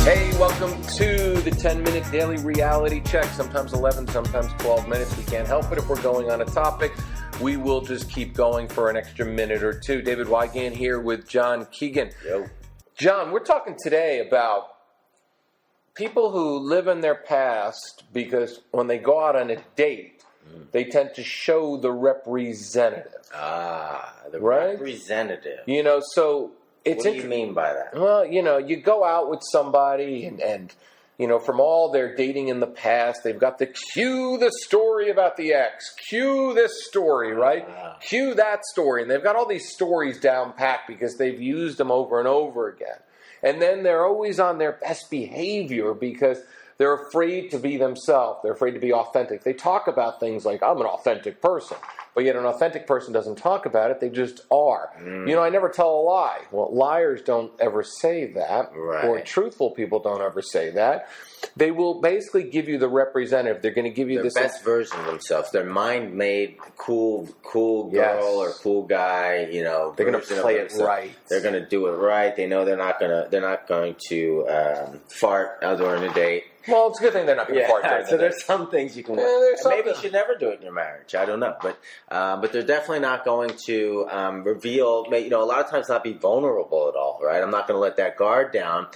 Hey, welcome to the 10-minute daily reality check. Sometimes 11, sometimes 12 minutes. We can't help it if we're going on a topic. We will just keep going for an extra minute or two. David Wygant here with John Keegan. Yo. John, we're talking today about people who live in their past because when they go out on a date, they tend to show the representative. The right? representative. You know, so it's what do you mean by that? Well, you know, you go out with somebody and you know, from all their dating in the past, they've got the cue the story about the ex, cue this story, right? Cue that story. And they've got all these stories down packed because they've used them over and over again. And then they're always on their best behavior because they're afraid to be themselves. They're afraid to be authentic. They talk about things like, I'm an authentic person. But yet an authentic person doesn't talk about it. They just are. You know, I never tell a lie. Well, liars don't ever say that. Right. Or truthful people don't ever say that. They will basically give you the representative. They're going to give you Their best version of themselves. Their mind-made cool girl or cool guy. You know, they're going to play it right. They're going to do it right. They know they're not going to fart during a date. Well, it's a good thing they're not going to fart during the so date. There's some things you can. Maybe you should never do it in your marriage. I don't know, but they're definitely not going to reveal. You know, a lot of times not be vulnerable at all. Right? I'm not going to let that guard down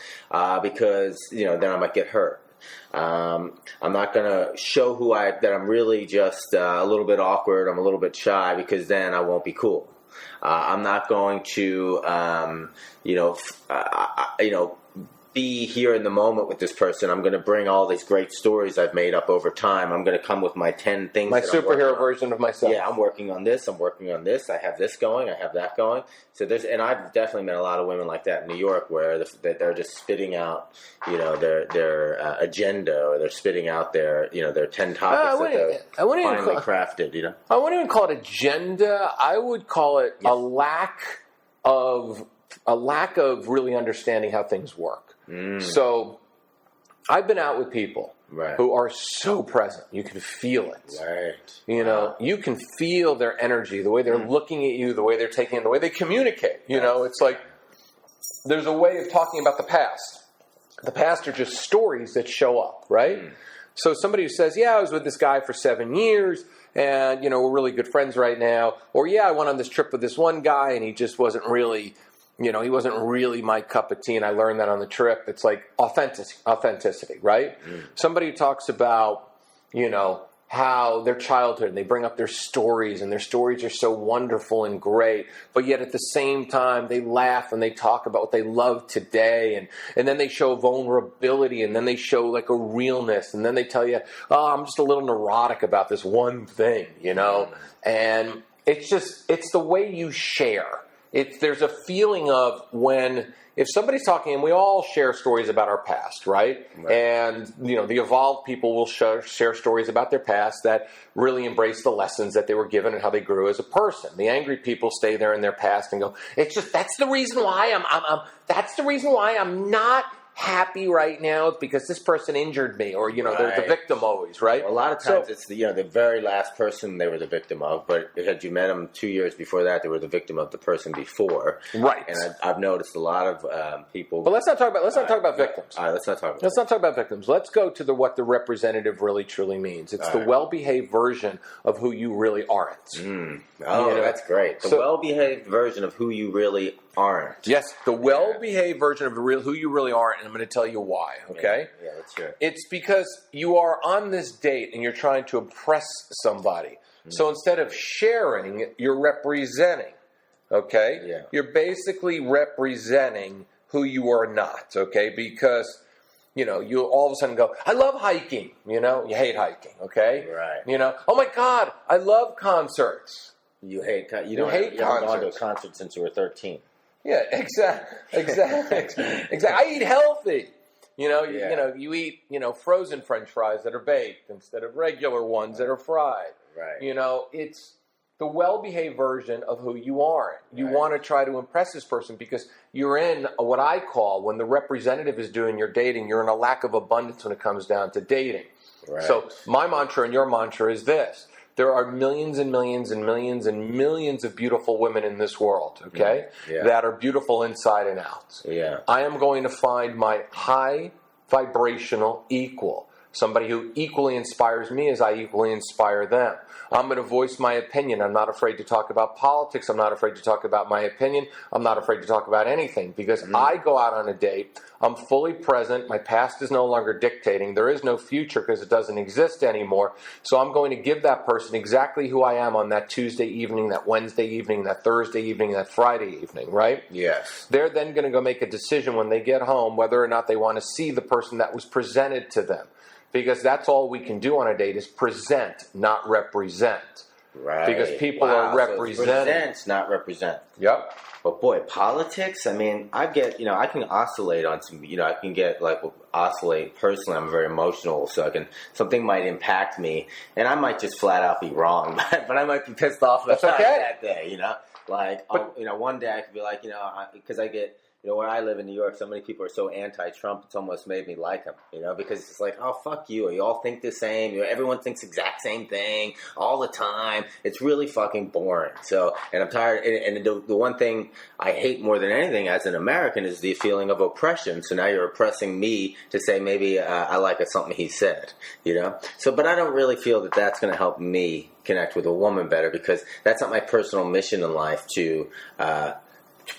because you know then I might get hurt. I'm not going to show that I'm really just a little bit awkward. I'm a little bit shy because then I won't be cool. I'm not going to, be here in the moment with this person. I'm going to bring all these great stories I've made up over time. I'm going to come with my 10 things. My superhero version of myself. Yeah, I'm working on this. I have this going. I have that going. So and I've definitely met a lot of women like that in New York where they're just spitting out, you know, their agenda, or they're spitting out their 10 topics that they're finally crafted, you know. I wouldn't even call it agenda. I would call it a lack of really understanding how things work. So I've been out with people who are so present. You can feel it. Right. You know, you can feel their energy, the way they're looking at you, the way they're taking it, the way they communicate. You know, it's like there's a way of talking about the past. The past are just stories that show up, right? So somebody who says, yeah, I was with this guy for 7 years and, you know, we're really good friends right now. Or, yeah, I went on this trip with this one guy and he just wasn't really... You know, he wasn't really my cup of tea, and I learned that on the trip. It's like authenticity, right? Somebody who talks about, you know, how their childhood, and they bring up their stories, and their stories are so wonderful and great, but yet at the same time, they laugh and they talk about what they love today, and then they show vulnerability, and then they show like a realness, and then they tell you, oh, I'm just a little neurotic about this one thing, you know? And it's the way you share. There's a feeling of if somebody's talking, and we all share stories about our past, right? And, you know, the evolved people will share stories about their past that really embrace the lessons that they were given and how they grew as a person. The angry people stay there in their past and go, that's the reason why I'm not happy right now because this person injured me, or you know, they're the victim always, right? Well, a lot of times it's the very last person they were the victim of, but had you met them 2 years before that, they were the victim of the person before, right? And I've noticed a lot of people. But let's not talk about victims. All right, let's not talk about victims. Let's go to what the representative really truly means. It's the well-behaved version of who you really aren't. Oh, you know? That's great. The well-behaved version of who you really aren't. Yes, the well-behaved version of who you really aren't, and I'm going to tell you why, okay? Yeah, let's hear it. It's because you are on this date and you're trying to impress somebody. So instead of sharing, you're representing, okay? Yeah. You're basically representing who you are not, okay? Because, you know, you all of a sudden go, I love hiking, you know? You hate hiking, okay? Right. You know, oh my God, I love concerts. You hate concerts. You haven't gone to a concert since you were 13. Yeah, exactly. I eat healthy. You know, you eat, you know, frozen French fries that are baked instead of regular ones that are fried. Right. You know, it's the well-behaved version of who you aren't. You want to try to impress this person because you're in what I call, when the representative is doing your dating, you're in a lack of abundance when it comes down to dating. Right. So my mantra and your mantra is this. there are millions and millions and millions and millions of beautiful women in this world, okay, that are beautiful inside and out. Yeah. I am going to find my high vibrational equal. Somebody who equally inspires me as I equally inspire them. I'm going to voice my opinion. I'm not afraid to talk about politics. I'm not afraid to talk about my opinion. I'm not afraid to talk about anything because I go out on a date. I'm fully present. My past is no longer dictating. There is no future because it doesn't exist anymore. So I'm going to give that person exactly who I am on that Tuesday evening, that Wednesday evening, that Thursday evening, that Friday evening, right? Yes. They're then going to go make a decision when they get home whether or not they want to see the person that was presented to them. Because that's all we can do on a date is present, not represent. Right. Because people are represented. So present, not represent. Yep. But boy, politics, I mean, I can oscillate on some, I can oscillate personally. I'm very emotional, so something might impact me, and I might just flat out be wrong, but I might be pissed off about that day, one day I could be like, because I get, where I live in New York, so many people are so anti-Trump, it's almost made me like him, because it's like, oh, fuck you. You all think the same. Everyone thinks the exact same thing all the time. It's really fucking boring. So, and I'm tired. And the one thing I hate more than anything as an American is the feeling of oppression. So now you're oppressing me to say maybe I like something he said, So, but I don't really feel that that's going to help me connect with a woman better because that's not my personal mission in life to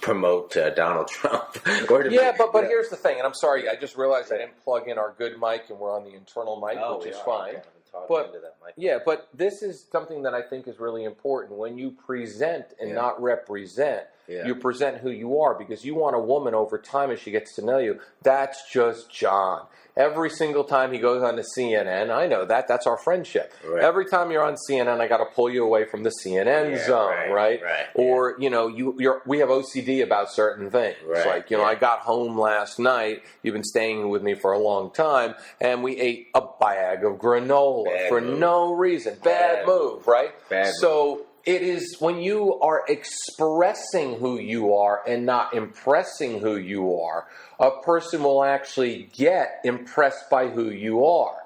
promote Donald Trump. But here's the thing, and I'm sorry, I just realized I didn't plug in our good mic, and we're on the internal mic, which is fine. Okay. But this is something that I think is really important. When you present and not represent, you present who you are, because you want a woman over time as she gets to know you. That's just John. Every single time he goes on to CNN, I know that. That's our friendship. Right. Every time you're on CNN, I got to pull you away from the CNN zone, right? Or, we have OCD about certain things. Right. Like, I got home last night. You've been staying with me for a long time, and we ate a bag of granola for no reason. Bad move, right? So it is when you are expressing who you are and not impressing who you are, a person will actually get impressed by who you are.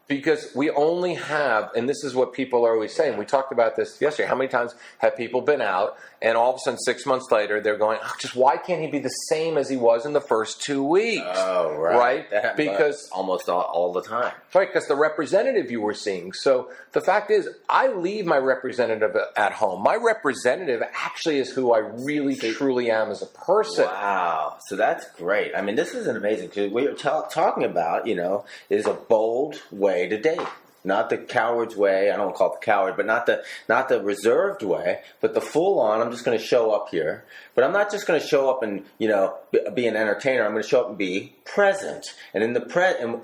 Because we only have, and this is what people are always saying, we talked about this yesterday, how many times have people been out, and all of a sudden 6 months later, they're going, just why can't he be the same as he was in the first 2 weeks? Oh, right. Because almost all the time. Right, because the representative you were seeing. So the fact is, I leave my representative at home. My representative actually is who I really, truly am as a person. Wow. So that's great. I mean, this is amazing, because what you're talking about, is a bold way to date. Not the coward's way. I don't call it the coward, but not the reserved way, but the full on. I'm just going to show up here, but I'm not just going to show up and be an entertainer. I'm going to show up and be present. And and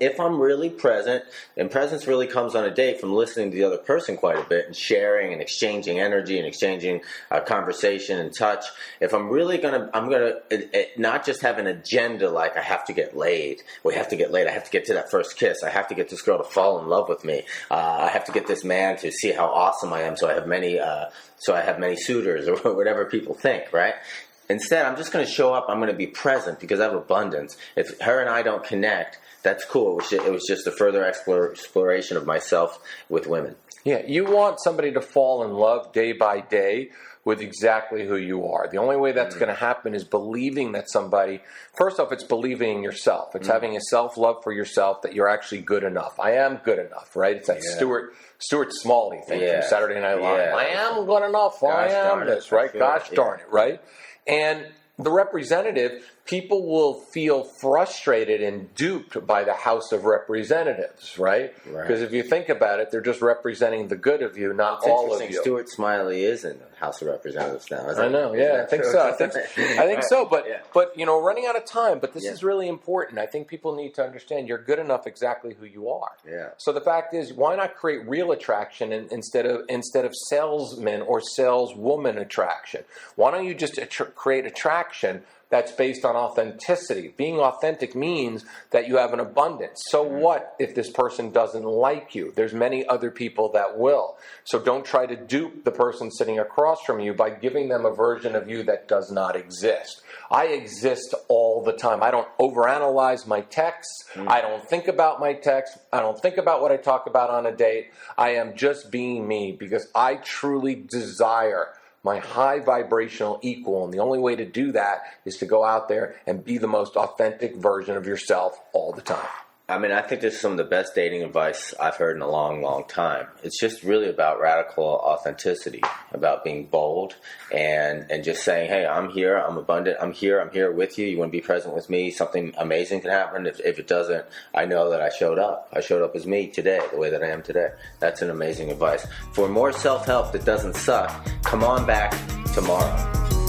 if I'm really present, and presence really comes on a date from listening to the other person quite a bit and sharing and exchanging energy and exchanging conversation and touch. If I'm really I'm going to not just have an agenda like I have to get laid. We have to get laid. I have to get to that first kiss. I have to get this girl to fall in love with me. I have to get this man to see how awesome I am, so I have many suitors, or whatever people think, right? Instead, I'm just going to show up. I'm going to be present because I have abundance. If her and I don't connect, that's cool. It was just a further exploration of myself with women. Yeah, you want somebody to fall in love day by day with exactly who you are. The only way that's going to happen is believing that somebody, first off, it's believing in yourself. It's having a self-love for yourself that you're actually good enough. I am good enough, right? It's that Stuart Smalley thing from Saturday Night Live. I am good enough. I am this, right? Gosh darn it, right? And the representative, people will feel frustrated and duped by the House of Representatives, right? Because if you think about it, they're just representing the good of you, not all of you. Stuart Smiley is in the House of Representatives now, isn't I know, I think so. I think so, but running out of time. But this is really important. I think people need to understand you're good enough exactly who you are. Yeah. So the fact is, why not create real attraction instead of salesman or saleswoman attraction? Why don't you just create attraction that's based on authenticity. Being authentic means that you have an abundance. So what if this person doesn't like you? There's many other people that will. So don't try to dupe the person sitting across from you by giving them a version of you that does not exist. I exist all the time. I don't overanalyze my texts. I don't think about my texts. I don't think about what I talk about on a date. I am just being me because I truly desire my high vibrational equal. And the only way to do that is to go out there and be the most authentic version of yourself all the time. I mean, I think this is some of the best dating advice I've heard in a long, long time. It's just really about radical authenticity, about being bold and just saying, hey, I'm here, I'm abundant, I'm here with you. You want to be present with me. Something amazing can happen. If it doesn't, I know that I showed up. I showed up as me today, the way that I am today. That's an amazing advice. For more self-help that doesn't suck, come on back tomorrow.